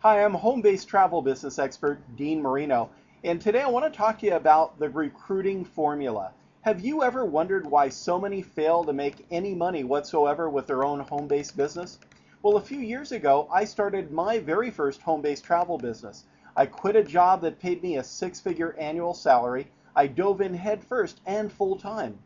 Hi, I'm home-based travel business expert Dean Marino, and today I want to talk to you about the recruiting formula. Have you ever wondered why so many fail to make any money whatsoever with their own home-based business? Well, a few years ago, I started my very first home-based travel business. I quit a job that paid me a six-figure annual salary. I dove in headfirst and full-time.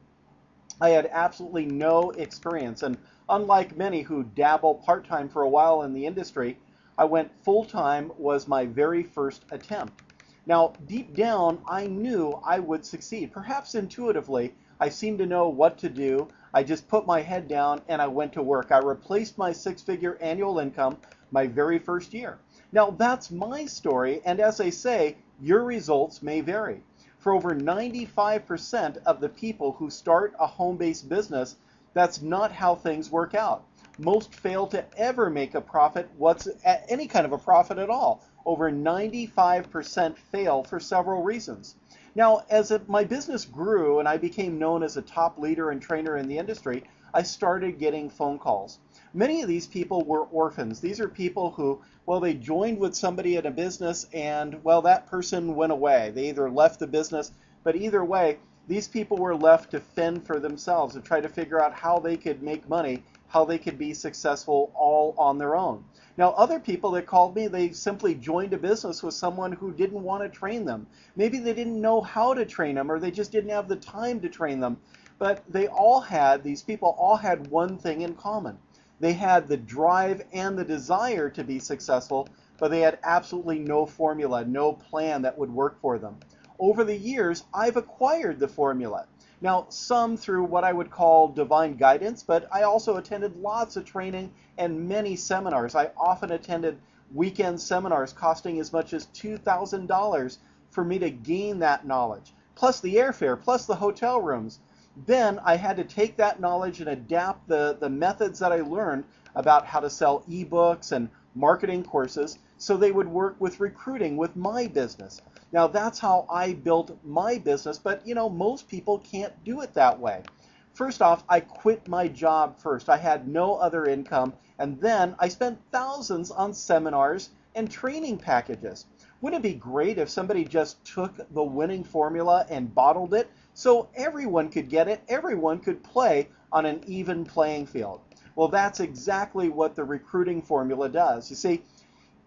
I had absolutely no experience, and unlike many who dabble part-time for a while in the industry, I went full-time was my very first attempt. Now, deep down, I knew I would succeed. Perhaps intuitively, I seemed to know what to do. I just put my head down and I went to work. I replaced my six-figure annual income my very first year. Now, that's my story, and as I say, your results may vary. For over 95% of the people who start a home-based business, that's not how things work out. Most fail to ever make a profit, any kind of a profit at all. Over 95% fail for several reasons. Now, as my business grew and I became known as a top leader and trainer in the industry, I started getting phone calls. Many of these people were orphans. These are people who, well, they joined with somebody in a business and, well, that person went away. They either left the business, but either way, these people were left to fend for themselves, to try to figure out how they could make money, how they could be successful all on their own. Now, other people that called me, they simply joined a business with someone who didn't want to train them. Maybe they didn't know how to train them, or they just didn't have the time to train them. But these people all had one thing in common. They had the drive and the desire to be successful, but they had absolutely no formula, no plan that would work for them. Over the years, I've acquired the formula. Now, some through what I would call divine guidance, but I also attended lots of training and many seminars. I often attended weekend seminars costing as much as $2,000 for me to gain that knowledge, plus the airfare, plus the hotel rooms. Then I had to take that knowledge and adapt the methods that I learned about how to sell ebooks and marketing courses so they would work with recruiting with my business. Now, that's how I built my business, but most people can't do it that way. First off, I quit my job first. I had no other income, and then I spent thousands on seminars and training packages. Wouldn't it be great if somebody just took the winning formula and bottled it so everyone could get it, everyone could play on an even playing field? Well, that's exactly what the recruiting formula does. You see,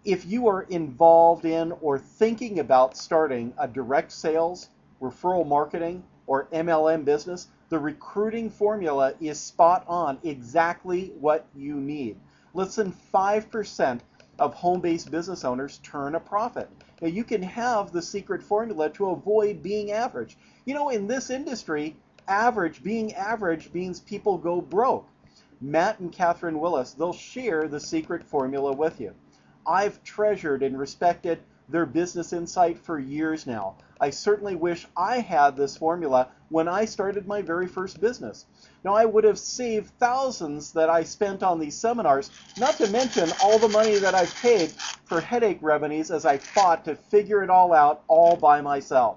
if you are involved in or thinking about starting a direct sales, referral marketing, or MLM business, the recruiting formula is spot on, exactly what you need. Less than 5% of home-based business owners turn a profit. Now, you can have the secret formula to avoid being average. In this industry, being average means people go broke. Matt and Catherine Willis, they'll share the secret formula with you. I've treasured and respected their business insight for years now. I certainly wish I had this formula when I started my very first business. Now, I would have saved thousands that I spent on these seminars, not to mention all the money that I've paid for headache remedies as I fought to figure it all out all by myself.